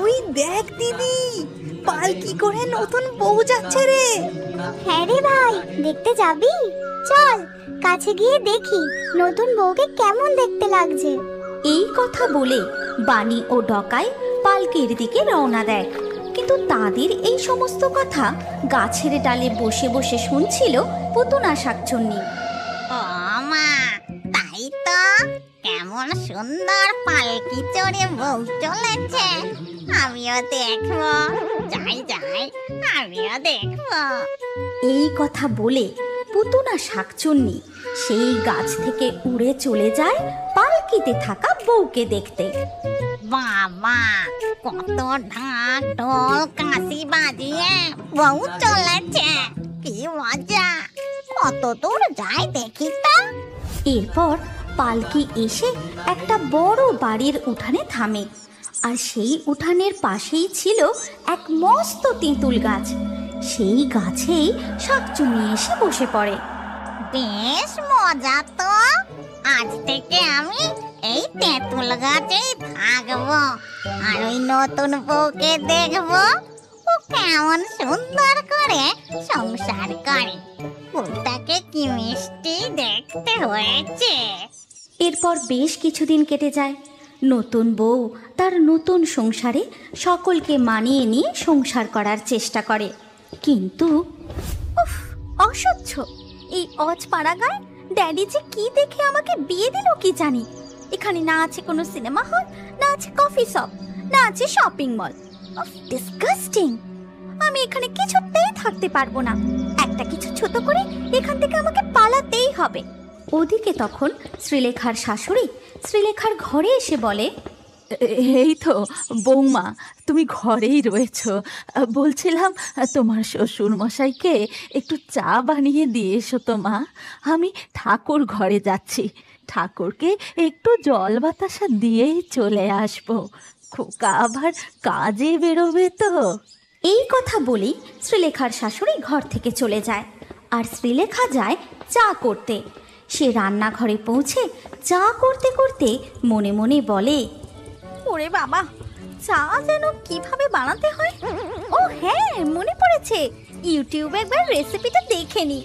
ওই দেখ দিদি, পালকি করে নতুন বউ যাচ্ছে রে। হ্যাঁ রে ভাই, দেখতে যাবি? চল কাছে গিয়ে দেখি নতুন বউকে কেমন দেখতে লাগছে। এই কথা বলে বানি ও ডকাই পালকির দিকে রওনা দেয়। কিন্তু তাদের এই সমস্ত কথা গাছের ডালে বসে বসে শুনছিল পুতুনা শাকচুন্নি। ও মা, তাই তো, কেমন সুন্দর পালকি চড়ে বউ চলেছে, আমিও দেখবো। যাই যাই, আমিও দেখবো। এই কথা বলে পুতুনা শাকচুন্নি সেই গাছ থেকে উড়ে চলে যায় পালকিতে থাকা বউকে দেখতে। বাবা, কত ঢাক ঢোল কাশি বাজিয়ে বউ চলেছে, কি মজা! কত দূর যায় দেখি তো। এরপর পালকি এসে একটা বড় বাড়ির উঠানে থামে। আর সেই উঠানের পাশেই ছিল এক মস্ত তেঁতুল গাছ। সেই গাছেই শাকচুন্নি এসে বসে পড়ে। বেশ মজা তো, আজ থেকে আমি এই তেঁতুল গাছেই থাকবো, আর ওই নতুন বউকে দেখবো ও কেমন সুন্দর করে সংসার করে। বউটাকে কি মিষ্টি দেখতে হয়েছে। এরপর বেশ কিছুদিন কেটে যায়। নতুন বউ তার নতুন সংসারে সকলকে মানিয়ে নিয়ে সংসার করার চেষ্টা করে, কিন্তু উফ, অসহ্য! এই অজপাড়া গায়ে ড্যাডি যে কি দেখে আমাকে বিয়ে দিল কি জানি। এখানে না আছে কোনো সিনেমা হল, না আছে কফি শপ, না আছে শপিং মল। ডিসগাস্টিং! আমি এখানে কিছুতেই থাকতে পারবো না। একটা কিছু ছোট করে এখান থেকে আমাকে পালাতেই হবে। ওদিকে তখন শ্রীলেখার শাশুড়ি শ্রীলেখার ঘরে এসে বলে, এই তো বৌমা, তুমি ঘরেই রয়েছ। বলছিলাম তোমার শ্বশুর মশাইকে একটু চা বানিয়ে দিয়ে এসো তো মা। আমি ঠাকুর ঘরে যাচ্ছি, ঠাকুরকে একটু জল বাতাসা দিয়েই চলে আসবো। খোকা আবার কাজে বেরোবে তো। এই কথা বলেই শ্রীলেখার শাশুড়ি ঘর থেকে চলে যায়। আর শ্রীলেখা যায় চা করতে। সে রান্নাঘরে পৌঁছে চা করতে করতে মনে মনে বলে, ওরে বাবা, চা যেন কিভাবে বানাতে হয়। ও হ্যাঁ, মনে পড়েছে, ইউটিউবে একবার রেসিপিটা দেখে নি।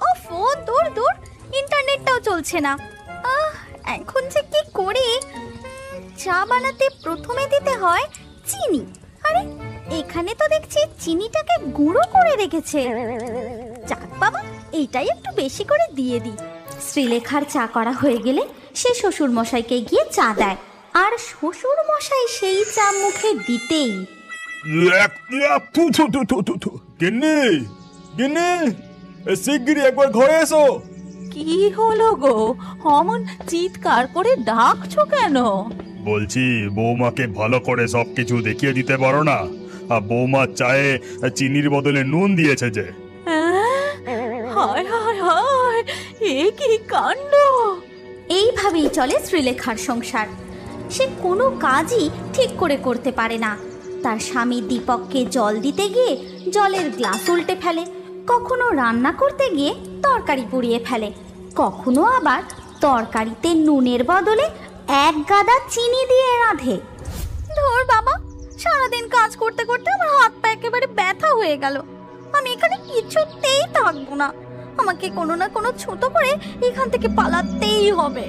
ওফো, দূর দূর, ইন্টারনেটটাও চলছে না। এখন যে কি করি? চা বানাতে প্রথমে দিতে হয় চিনি। আরে এখানে তো দেখছি চিনিটাকে গুঁড়ো করে রেখেছে। যাক বাবা, এইটাই একটু বেশি করে দিয়ে দিই। শ্রীলেখার চা করা হয়ে গেলে সে শ্বশুর মশাইকে গিয়ে চা দেয়। আর শ্বশুর মশাই সেই চা মুখে দিতেই, শিগগিরই একবার ঘরে এসো। কি হলো গো, অমন চিৎকার করে ডাকছো কেন? বলছি, বৌমাকে ভালো করে সবকিছু দেখিয়ে দিতে পারো না? আর বৌমা চায়ে চিনির বদলে নুন দিয়েছে যে। হায় হায় হায়, এ কি কাণ্ড! এইভাবেই চলে শ্রীলেখার সংসার। সে কোনো কাজই ঠিক করে করতে পারে না। তার স্বামী দীপককে জল দিতে গিয়ে জলের গ্লাস উল্টে ফেলে, কখনো রান্না করতে গিয়ে তরকারি পুড়িয়ে ফেলে, কখনো আবার তরকারিতে নুনের বদলে এক গাদা চিনি দিয়ে রাঁধে। ধর বাবা, সারাদিন কাজ করতে করতে আমার হাত পা একেবারে ব্যথা হয়ে গেল। আমি এখানে কিছুতেই থাকবো না। আমাকে কোনো না কোনো ছোট করে এখান থেকে পালাতেই হবে।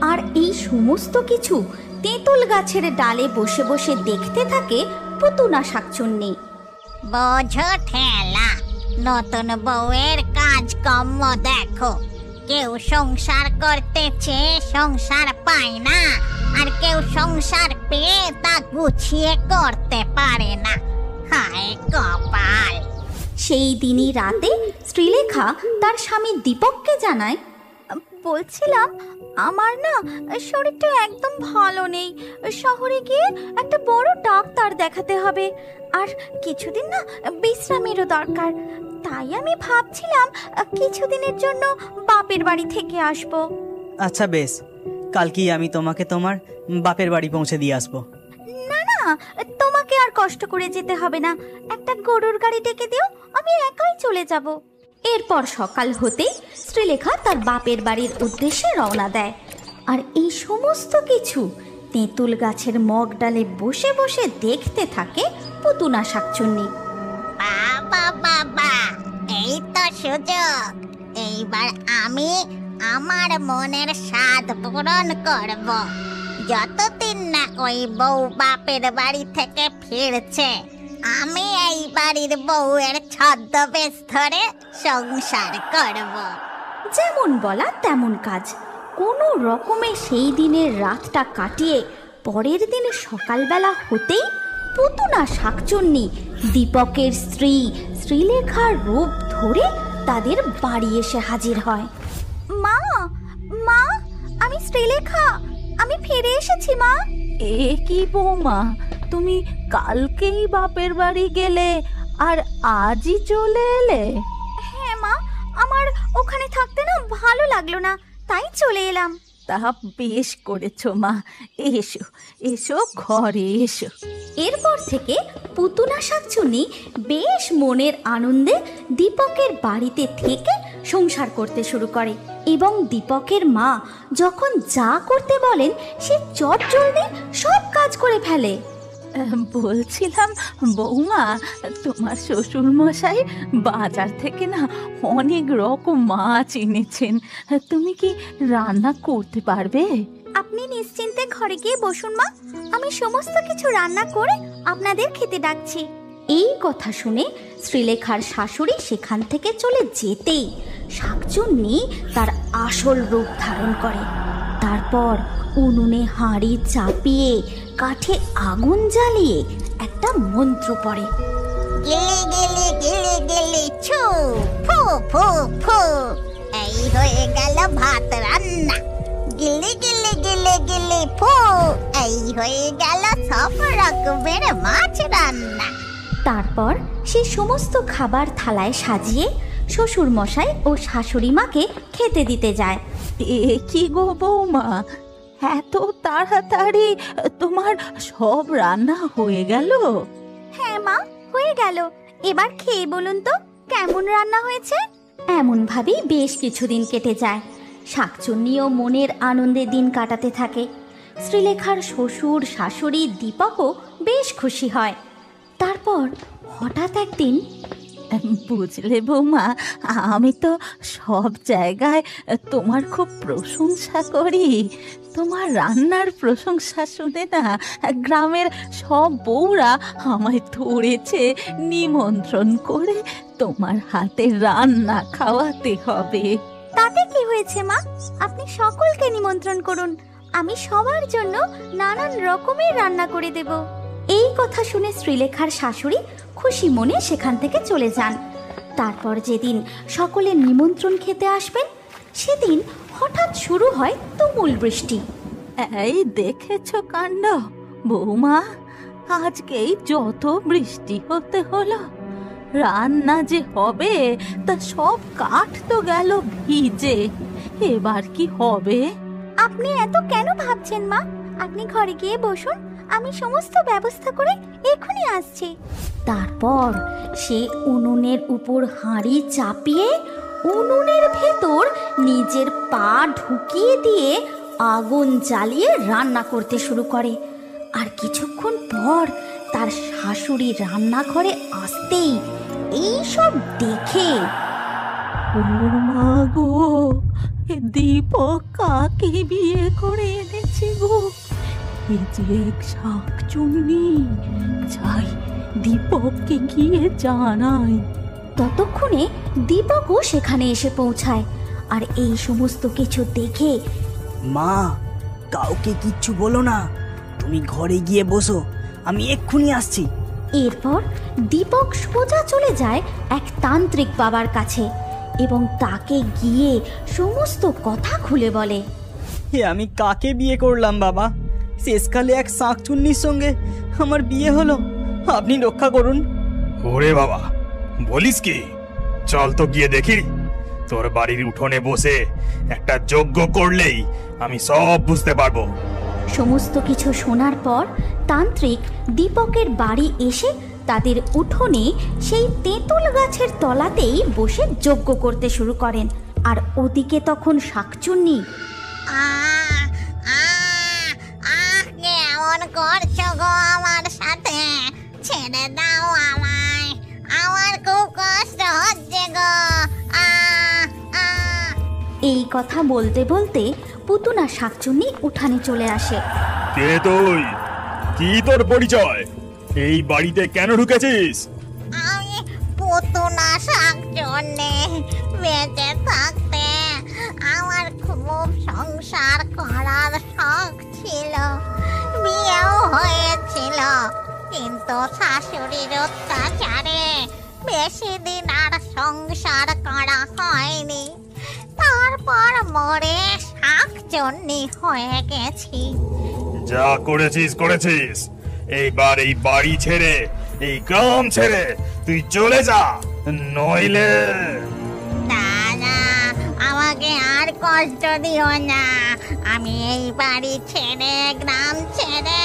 আর এই সমস্ত কিছু তেঁতুল গাছের ডালে বসে বসে দেখতে থাকে পুতুনা শাকচুন্নি। বোঝো ঠেলা, নতুন বউয়ের কাজকর্ম দেখো। কেউ সংসার করতেছে, সংসার পায় না, আর কেউ সংসার পেয়ে তা গুছিয়ে করতে পারে না। হায় কপাল! সেই দিনই রাতে শ্রীলেখা তার স্বামী দীপককে জানায়, বলছিলাম আমার না শরীরটা একদম ভালো নেই। শহরে গিয়ে একটা বড় ডাক্তার দেখাতে হবে, আর কিছুদিন না বিশ্রামেরও দরকার। তাই আমি ভাবছিলাম কিছুদিনের জন্য বাপের বাড়ি থেকে আসব। আচ্ছা বেশ, কালকেই আমি তোমাকে তোমার বাপের বাড়ি পৌঁছে দিয়ে আসবো। না না, তোমাকে আর কষ্ট করে যেতে হবে না। একটা গরুর গাড়ি ডেকে দিও, আমি একাই চলে যাব। এরপর সকাল হতেই শ্রীলেখা তার বাপের বাড়ির উদ্দেশ্যে রওনা দেয়। আর এই সমস্ত কিছু তেঁতুল গাছের মগ ডালে বসে বসে দেখতে থাকে পুতুনা শাকচুন্নি। বাবা বাবা, এই তো সুযোগ। এইবার আমি আমার মনের স্বাদ পূরণ করব। যতদিন না ওই বউ বাপের বাড়ি থেকে ফিরছে, আমি এই বাড়ির বউয়ের ছদ্মবেশ ধরে সংসার করব। যেমন বলা তেমন কাজ। কোনো রকমে সেই দিনের রাতটা কাটিয়ে পরের দিন সকালবেলা হতেই পুতুনা শাকচুন্নি দীপকের স্ত্রী শ্রীলেখার রূপ ধরে তাদের বাড়ি এসে হাজির হয়। মা, মা, আমি শ্রীলেখা, আমি ফিরে এসেছি মা। এ কি বৌমা, তুমি কালকেই বাপের বাড়ি গেলে আর আজই চলে এলে? হ্যাঁ মা, আমার ওখানে থাকতে না ভালো লাগলো না, তাই চলে এলাম। তা বেশ করেছো মা, এসো এসো, ঘরে এসো। এরপর থেকে পুতুনা শাকচুন্নি বেশ মনের আনন্দে দীপকের বাড়িতে থেকে সংসার করতে শুরু করে এবং দীপকের মা যখন যা করতে বলেন সে চটজলদি সব কাজ করে ফেলে। বলছিলাম বৌমা, তোমার শ্বশুর মশাই বাজার থেকে না অনেক রকম মাছ এনেছেন, তুমি কি রান্না করতে পারবে? আপনি নিশ্চিন্তে ঘরে গিয়ে বসুন মা, আমি সমস্ত কিছু রান্না করে আপনাদের খেতে ডাকছি। এই কথা শুনে শ্রীলেখার শাশুড়ি সেখান থেকে চলে যেতেই শাকচুন্নি তার আসল রূপ ধারণ করে। তারপর উনুনে হাঁড়ি চাপিয়ে কাঠে আগুন জ্বালিয়ে একটা মন্ত্র পড়ে। গিলি গিলি গিলি গিলি ছু, ফু ফু ফু, এই হয়ে গেল ভাত রান্না। গিলি গিলি গিলি গিলি ফু, এই হয়ে গেল সব রকমের মাছ রান্না। তারপর সে সমস্ত খাবার থালায় সাজিয়ে শ্বশুর মশাই ও শাশুড়ি মাকে খেতে দিতে যায়। এ কি গো বৌমা, এত তাড়াতাড়ি তোমার সব রান্না হয়ে গেল? হ্যাঁ মা, হয়ে গেল। এবার খেয়ে বলুন তো কেমন রান্না হয়েছে। এমন ভাবেই বেশ কিছুদিন কেটে যায়। শাকচুন্নিও মনের আনন্দে দিন কাটাতে থাকে। শ্রীলেখার শ্বশুর শাশুড়ি দীপকও বেশ খুশি হয়। তারপর হঠাৎ একদিন, বুঝলে বৌমা, আমি তো সব জায়গায় তোমার খুব প্রশংসা করি। তোমার রান্নার প্রশংসা শুনে না গ্রামের সব বউরা আমায় ধরেছে নিমন্ত্রণ করে তোমার হাতে রান্না খাওয়াতে হবে। তাতে কি হয়েছে মা, আপনি সকলকে নিমন্ত্রণ করুন, আমি সবার জন্য নানান রকমের রান্না করে দেব। এই কথা শুনে শ্রীলেখার শাশুড়ি খুশি মনে সেখান থেকে চলে যান। তারপর যেদিন সকলে নিমন্ত্রণ খেতে আসবেন সেদিন হঠাৎ শুরু হয় তুমুল বৃষ্টি। এই দেখেছো কাণ্ড বৌমা, আজকেই যত বৃষ্টি হতে হলো। রান্না যে হবে তা সব কাঠ তো গেল ভিজে, এবার কি হবে? আপনি এত কেন ভাবছেন মা, আপনি ঘরে গিয়ে বসুন, আমি সমস্ত ব্যবস্থা করে এখনই আসছি। তারপর সে উনুনের উপর হাঁড়ি চাপিয়ে উনুনের ভেতর নিজের পা ঢুকিয়ে দিয়ে আগুন জ্বালিয়ে রান্না করতে শুরু করে। আর কিছুক্ষণ পর তার শাশুড়ি রান্নাঘরে আসতেই এই সব দেখে, ও মা গো, দীপক কাকে বিয়ে করে এনেছে গো? এই যে এক শাকচুন্নি, যাই দীপককে গিয়ে জানাই। ততক্ষণে দীপকও সেখানে এসে পৌঁছায়। আর এই সমস্ত কিছু দেখে, মা, কাউকে কিচ্ছু বলো না, তুমি ঘরে গিয়ে বসো, আমি এক্ষুনি আসছি। এরপর দীপক সোজা চলে যায় এক তান্ত্রিক বাবার কাছে এবং তাকে গিয়ে সমস্ত কথা খুলে বলে। হে, আমি কাকে বিয়ে করলাম বাবা? শেষকালে এক শাকচুন্নির সঙ্গে আমার বিয়ে হলো, আপনি রক্ষা করুন। ওরে বাবা, বলিস কি? চল তো গিয়ে দেখি। তোর বাড়ির উঠোনে বসে একটা যজ্ঞ করলেই আমি সব বুঝতে পারবো। সমস্ত কিছু শোনার পর তান্ত্রিক দীপকের বাড়ি এসে তাদের উঠোনে সেই তেঁতুল গাছের তলাতেই বসে যজ্ঞ করতে শুরু করেন। আর ওদিকে তখন শাকচুন্নি আহ আহ আহ কেমন করছো গো আমার সাথে? ছেড়ে দাও আমায়, আমার খুব কষ্ট হচ্ছে গো। আহ আহ এই কথা বলতে বলতে পুতুনা শাকচুন্নি উঠানে চলে আসে। কে তুই? কি তোর পরিচয়? এই বাড়িতে কেন ঢুকেছিস? আমি পুতুনা শাকচুন্নি। বেঁচে থাকতে আমার খুব সংসার করার শখ ছিল, বিয়েও হয়েছিল, কিন্তু শাশুড়ির অত্যাচারে বেশি দিন আর সংসার করা হয়নি। তারপর মরে শাকচুন্নি হয়ে গেছি। যা করেছিস করেছিস, এইবার এই বাড়ি ছেড়ে, এই গ্রাম ছেড়ে তুই চলে যা, নইলে দাদা, আমাকে আর কষ্ট দিও না। আমি এই বাড়ি ছেড়ে, গ্রাম ছেড়ে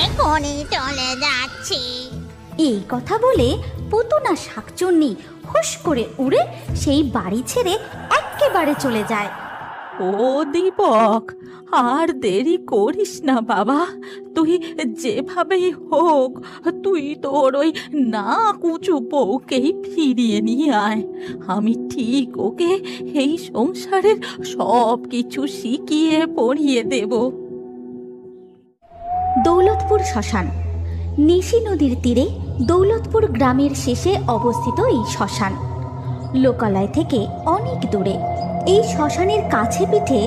এখনই চলে যাচ্ছি। এই কথা বলে পুতুনা শাকচুন্নি হুশ করে উড়ে সেই বাড়ি ছেড়ে একেবারে চলে যায়। ও দীপক, আর দেরি করিস না বাবা। তুই যেভাবেই হোক তুই তোর ওই না কুচু বউকেই ফিরিয়ে নিয়ে আয়। আমি ঠিক ওকে এই সংসারের সব কিছু শিখিয়ে পড়িয়ে দেব। দৌলতপুর শ্মশান। নিশি নদীর তীরে দৌলতপুর গ্রামের শেষে অবস্থিত এই শ্মশান। লোকালয় থেকে অনেক দূরে। এই শ্মশানের কাছে পিঠে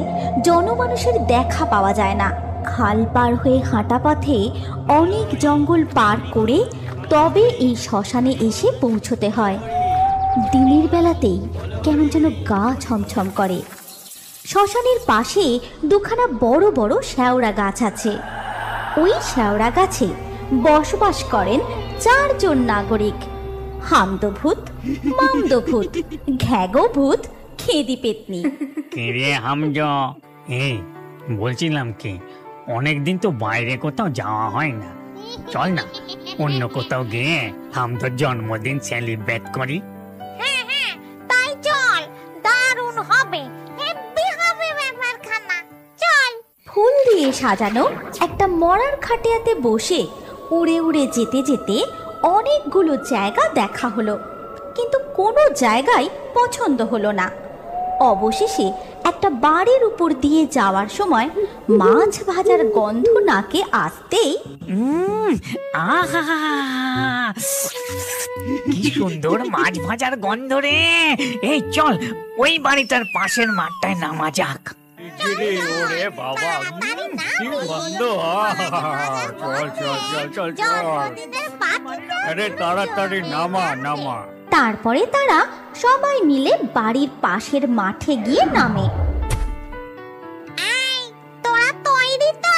জনমানুষের দেখা পাওয়া যায় না। খাল পার হয়ে হাঁটা পথে অনেক জঙ্গল পার করে তবে এই শ্মশানে এসে পৌঁছতে হয়। দিনের বেলাতেই কেমন যেন গা ছমছম করে। শ্মশানের পাশে দুখানা বড় বড় শ্যাওড়া গাছ আছে। ওই শ্যাওড়া গাছে বসবাস করেন 4 জন নাগরিক: হামদভূত, মামদভূত, ঘ্যাগভূত, খেদি পেতনি। রে হামজ, এই বলছিলাম কি, অনেকদিন তো বাইরে কোথাও যাওয়া হয় না, চল না অন্য কোথাও গিয়ে হামদর জন্মদিন সেলিব্রেট করি। হ্যাঁ হ্যাঁ, তাই চল, দারুণ হবে, হেব্বি হবে ব্যাপারখানা। চল। ফুল দিয়ে সাজানো একটা মরার খাটিয়াতে বসে উড়ে উড়ে যেতে যেতে অনেকগুলো জায়গা দেখা হলো, কিন্তু কোনো জায়গায় পছন্দ হলো না। অবশেষে একটা বাড়ির উপর দিয়ে যাওয়ার সময় মাছ ভাজার গন্ধ নাকে আসতেই আহা, কি সুন্দর মাছ ভাজার গন্ধ রে! এই চল, ওই বাড়িটার পাশের মাঠটায় নামা যাক। ওরে বাবা, কি গন্ধ! চল চল চল চল চল, আরে তাড়াতাড়ি নামা নামা। তারপরে তারা সবাই মিলে বাড়ির পাশের মাঠে গিয়ে নামে। এই, তোরা তৈরি তো?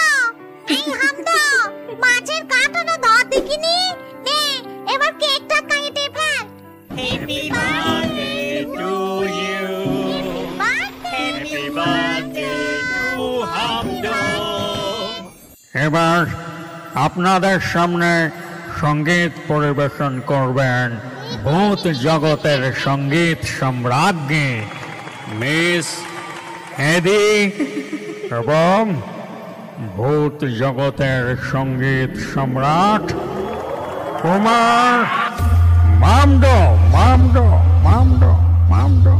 এই হামদ, মাছের কাঁটাটা ধর দেখিনি। নে, এবার কেকটা কেটে ফেল। Happy birthday to you, happy birthday to হামদ। এবার আপনাদের সামনে সঙ্গীত পরিবেশন করবেন ভূত জগতের সঙ্গীত সম্রাজ্ঞী মিস হেদি এবং ভূত জগতের সঙ্গীত সম্রাট কুমার মামদো মামদো মামদো মামদো।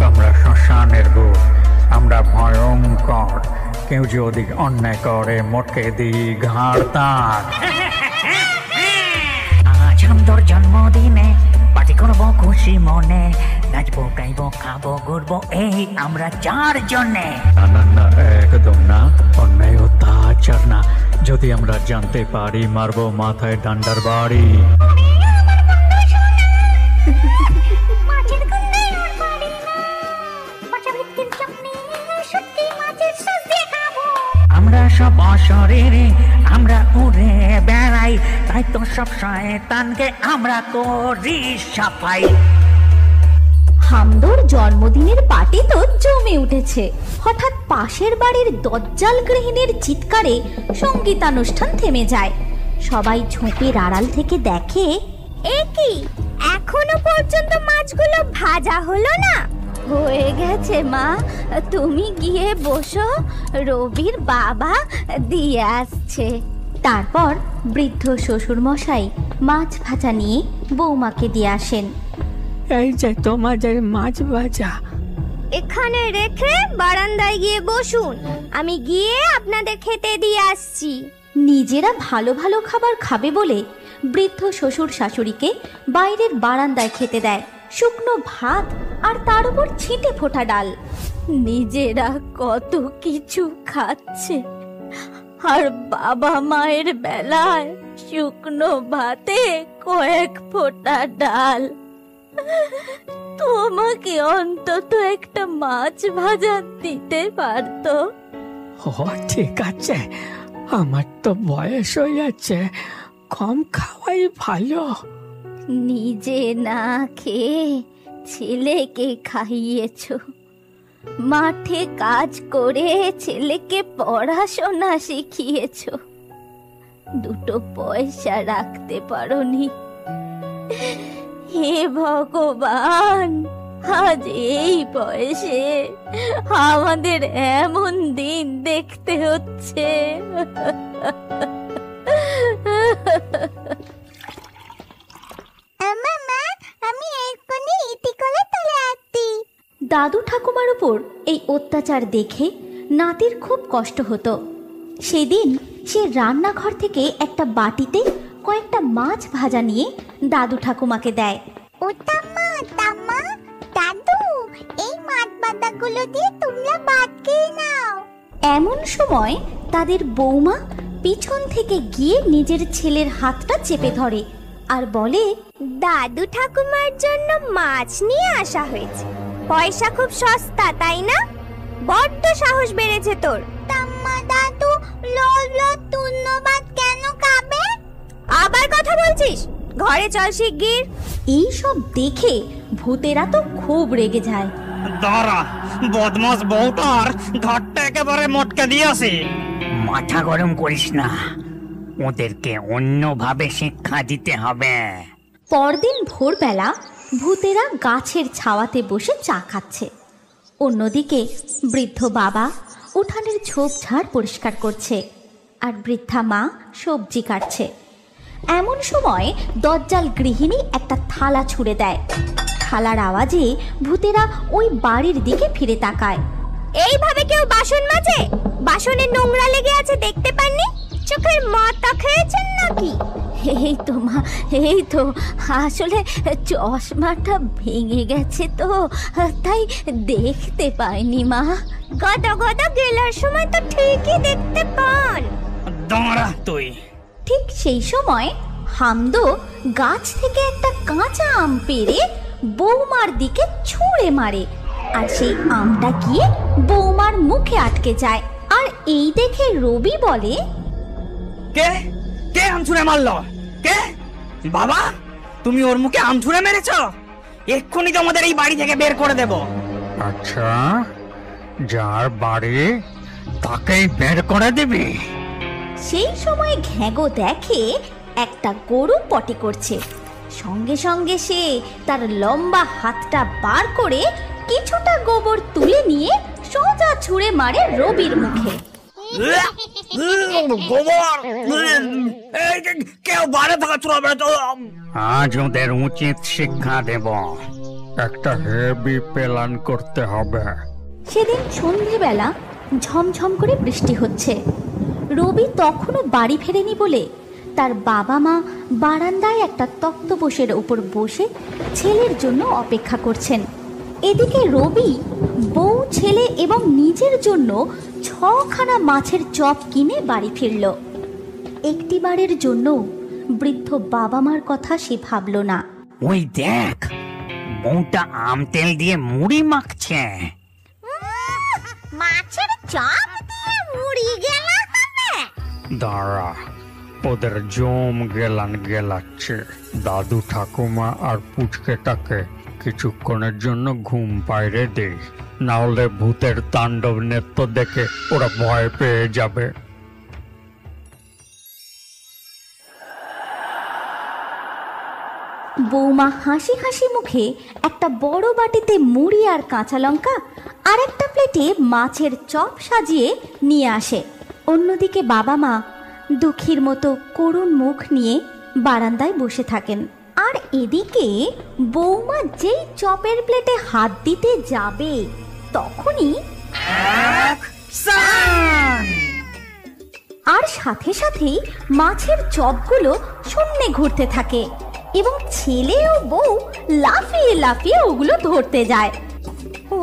আমরা শ্মশানের ভূত, আমরা ভয়ঙ্কর। কেউ যদি অন্যায় করে মোটকে দিই ঘাড় তার। আজ হামদর জন্মদিনে পার্টি করবো খুশি মনে, নাচবো গাইবো খাবো ঘুরবো, এই আমরা 4 জনে। না না না, একদম না, অন্যায় অত্যাচার না। যদি আমরা জানতে পারি মারবো মাথায় ডান্ডার বাড়ি। আমরা সব অশরীরে, আমরা উড়ে বেড়াই, তাই তো সব শয়তানকে আমরা করি সাফাই। হামদোর জন্মদিনের পার্টি তো জমে উঠেছে। হঠাৎ পাশের বাড়ির দজ্জাল গৃহিণীর চিৎকারে সঙ্গীতানুষ্ঠান থেমে যায়। সবাই ঝোপের আড়াল থেকে দেখে, এ কি, এখনো পর্যন্ত মাছগুলো ভাজা হলো না? হয়ে গেছে মা, তুমি গিয়ে বসো, রবির বাবা দিয়ে আসছে। তারপর বৃদ্ধ শ্বশুর মশাই মাছ ভাজা নিয়ে বৌমাকে দিয়ে আসেন। এই যে তোমাদের মাছ ভাজা। এখানে রেখে বারান্দায় গিয়ে বসুন, আমি গিয়ে আপনাদের খেতে দিয়ে আসছি। নিজেরা ভালো ভালো খাবার খাবে বলে বৃদ্ধ শ্বশুর শাশুড়িকে বাইরের বারান্দায় খেতে দেয় শুকনো ভাত আর তার উপর ছিটে ফোটা ডাল। নিজেরা কত কিছু খাচ্ছে, আর বাবা মায়ের বেলায় শুকনো ভাতে কয়েক ফোঁটা ডাল। তোমাকে অন্তত একটা মাছ ভাজা দিতে পারতো। ও ঠিক আছে, আমার তো বয়স হয়ে যাচ্ছে, কম খাওয়াই ভালো। নিজে না খেয়ে ছেলেকে খাইয়েছ, মাঠে কাজ করে ছেলেকে পড়াশোনা শিখিয়েছ, দুটো পয়সা রাখতে পারোনি। হে ভগবান, আজ এই বয়সে আমাদের এমন দিন দেখতে হচ্ছে। আমি এক্ষুনি ইতি করে তুলে আসছি। দাদু ঠাকুমার উপর এই অত্যাচার দেখে নাতির খুব কষ্ট হতো। সেদিন সে রান্নাঘর থেকে একটা বাটিতে কয়েকটা মাছ ভাজা নিয়ে দাদু ঠাকুমাকে দেয়। ও তাম্মা, তাম্মা, দাদু, এই মাছ ভাজাগুলো দিয়ে তোমরা ভাত খেয়ে নাও। এমন সময় তাদের বৌমা পিছন থেকে গিয়ে নিজের ছেলের হাতটা চেপে ধরে আর বলে, দাদু ঠাকুমার জন্য মাছ নিয়ে আসা হয়েছে। পয়সা খুব সস্তা, তাই না? বড্ড সাহস বেড়েছে তোর। তাম্মা, দাদু ধন্যবাদ কেন খাবে? আবার কথা বলছিস? ঘরে চল শিগগির। এই সব দেখে ভূতেরা তো খুব রেগে যায়। দাঁড়া, বদমাস বউটার ঘাটটা একেবারে মটকে দিয়ে আসে। মাথা গরম করিস না, ওদেরকে অন্যভাবে শিক্ষা দিতে হবে। পরদিন ভোরবেলা ভূতেরা গাছের ছাওয়াতে বসে চা খাচ্ছে। অন্যদিকে বৃদ্ধ বাবা উঠানের ঝোপঝাড় পরিষ্কার করছে আর বৃদ্ধা মা সবজি কাটছে। এমন সময় দজ্জাল গৃহিণী একটা থালা ছুঁড়ে দেয়। থালার আওয়াজে ভূতেরা ওই বাড়ির দিকে ফিরে তাকায়। এইভাবে কেউ বাসন মাজে? বাসনে নোংরা লেগে আছে দেখতে পাননি? চোখের মাথা খেয়েছেন নাকি? এই তো মা, এই তো, আসলে চশমাটা ভেঙে গেছে তো তাই দেখতে পাইনি মা। গদা গদা গেলার সময় তো ঠিকই দেখতে পান। দাঁড়া তুই। ঠিক সেই সময় হামদো গাছ থেকে একটা কাঁচা আম পেড়ে বৌমার দিকে ছুঁড়ে মারে, আর সেই আমটা গিয়ে বৌমার মুখে আটকে যায়। আর এই দেখে রবি বলে, কে কে আম ছুঁড়ে মারলো? কে? বাবা, তুমি ওর মুখে আম ছুঁড়ে মেরেছো? এক্ষুনি তোমাদের এই বাড়ি থেকে বের করে দেব। আচ্ছা, যার বাড়ি তাকেই বের করে দিবি? সেই সময় ঘ্যাগো দেখে একটা গরু পটি করছে। সঙ্গে সঙ্গে সে তার লম্বা হাতটা বার করে কিছুটা গোবর তুলে নিয়ে সোজা ছুঁড়ে মারে রবির মুখে। কেউ বাড়ি থাকা ছুড়াবে তো? আজ ওদের উচিত শিক্ষা দেব। একটা হেভি প্ল্যান করতে হবে। সেদিন সন্ধেবেলা ঝমঝম করে বৃষ্টি হচ্ছে। রবি তখনও বাড়ি ফেরেনি বলে তার বাবা মা বারান্দায় একটা তক্তপোষের উপর বসে ছেলের জন্য অপেক্ষা করছেন। এদিকে রবি বউ, ছেলে এবং নিজের জন্য 6খানা মাছের চপ কিনে বাড়ি ফিরল। একটিবারের জন্য বৃদ্ধ বাবা মার কথা সে ভাবল না। ওই দেখ, বউটা আম তেল দিয়ে মুড়ি মাখছে। মাছের চপ দিয়ে মুড়ি গেলা হবে? দাঁড়া, ওদের জম গেলান গেলাচ্ছে। দাদু ঠাকুমা আর পুচকেটাকে কিছুক্ষণের জন্য ঘুম পাইরে দে, না হলে ভূতের তাণ্ডব নৃত্য দেখে ওরা ভয় পেয়ে যাবে। বৌমা হাসি হাসি মুখে একটা বড় বাটিতে মুড়ি আর কাঁচা লঙ্কা আর একটা প্লেটে মাছের চপ সাজিয়ে নিয়ে আসে। অন্যদিকে বাবা মা দুঃখীর মতো করুণ মুখ নিয়ে বারান্দায় বসে থাকেন। আর এদিকে বৌমা যেই চপের প্লেটে হাত দিতে যাবে তখনই আর সাথে সাথেই মাছের চপগুলো শূন্যে ঘুরতে থাকে এবং ছেলে ও বউ লাফিয়ে লাফিয়ে ওগুলো ধরতে যায়। ও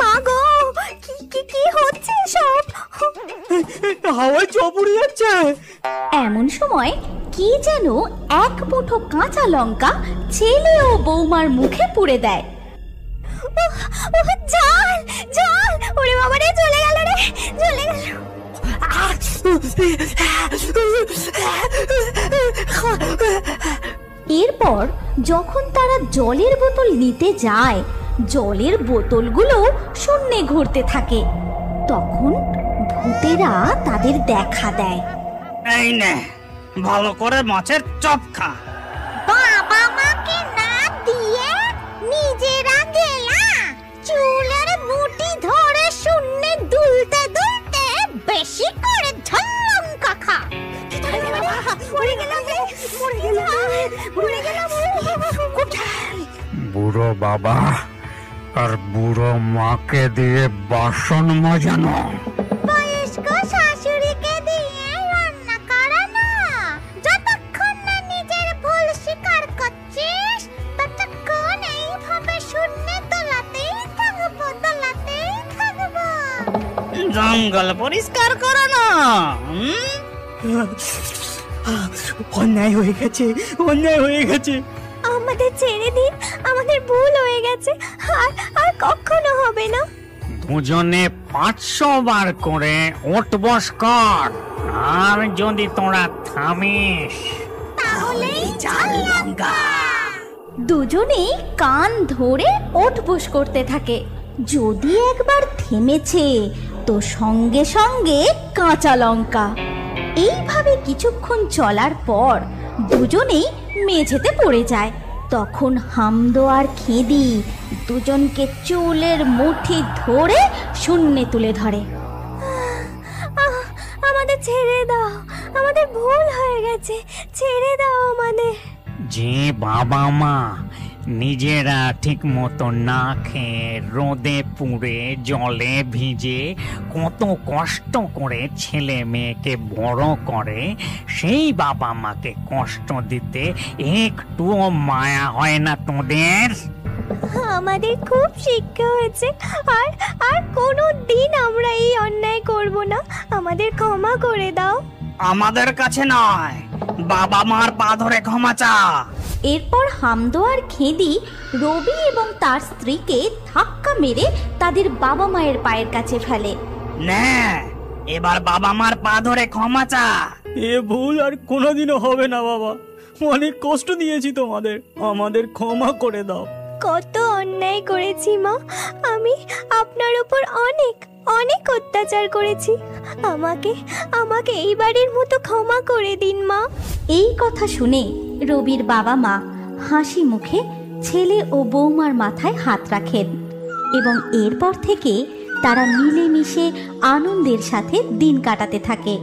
মা গো, কি হচ্ছে সব? হাওয়ায় চপ উড়ে যাচ্ছে। এমন সময় কি যেন এক মুঠো কাঁচা লঙ্কা ছেলে ও বৌমার মুখে পুড়ে দেয়। ঝাল ঝাল, ওরে বাবা রে, চলে গেল রে, চলে গেল। এরপর যখন তারা জলের বোতল নিতে যায়, জলের বোতলগুলো শূন্যে ঘুরতে থাকে। তখন ভূতেরা তাদের দেখা দেয়। এই নে, ভালো করে মাছের চপ খা। বাবা মাকে না দিয়ে নিজেরা গেলা চুলের মুঠি ধরে শূন্যে দুলতে দুলতে বেশি করে ঝাল লঙ্কা খা। বুড়ো বাবা আর বুড়ো মাকে দিয়ে বাসন মাজানো, বয়স্ক শাশুড়িকে দিয়ে রান্না করানো। যতক্ষণ না নিজের ভুল স্বীকার করছিস ততক্ষণ এইভাবে শূন্যে দোলাতেই থাকবো, দোলাতেই থাকবো। জঙ্গল পরিষ্কার করো না। অন্যায় হয়ে গেছে, অন্যায় হয়ে গেছে। আমাদের ছেড়ে দিন, আমাদের ভুল হয়ে গেছে, আর কখনো হবে না। দুজনে 500 বার করে ওঠ বস কর, আর যদি তোরা থামিস তাহলেই ঝাল লঙ্কা। দুজনেই কান ধরে ওঠবোস করতে থাকে। যদি একবার থেমেছে তো সঙ্গে সঙ্গে কাঁচা লঙ্কা। এইভাবে কিছুক্ষণ চলার পর দুজনেই মেঝেতে পড়ে যায়। তখন হামদো আর খেদি দুজনকে চুলের মুঠি ধরে শূন্যে তুলে ধরে। আমাদের ছেড়ে দাও, আমাদের ভুল হয়ে গেছে, ছেড়ে দাও আমাদের। যে বাবা মা নিজেরা ঠিক মতো না খেয়ে রোদে পুড়ে জলে ভিজে কত কষ্ট করে ছেলে মেয়েকে বড় করে, সেই বাবা মাকে কষ্ট দিতে একটুও মায়া হয় না তোদের? আমাদের খুব শিক্ষা হয়েছে, আর কোনো দিন আমরা এই অন্যায় করব না। আমাদের ক্ষমা করে দাও। আমাদের কাছে নয়, বাবা মার পা ধরে ক্ষমা চা। এরপর হামদো আর খেদি রবি এবং তার স্ত্রীকে ধাক্কা মেরে তাদের বাবা মায়ের পায়ের কাছে ফেলে। নে, এবার বাবা মার পা ধরে ক্ষমা চা। এ ভুল আর কোনোদিনও হবে না বাবা, অনেক কষ্ট দিয়েছি তোমাদের, আমাদের ক্ষমা করে দাও। কত অন্যায় করেছি মা, আমি আপনার উপর অনেক অনেক অত্যাচার করেছি। আমাকে এইবারের মতো ক্ষমা করে দিন মা। এই কথা শুনে রবির বাবা মা হাসি মুখে ছেলে ও বৌমার মাথায় হাত রাখেন এবং এরপর থেকে তারা মিলেমিশে আনন্দের সাথে দিন কাটাতে থাকে।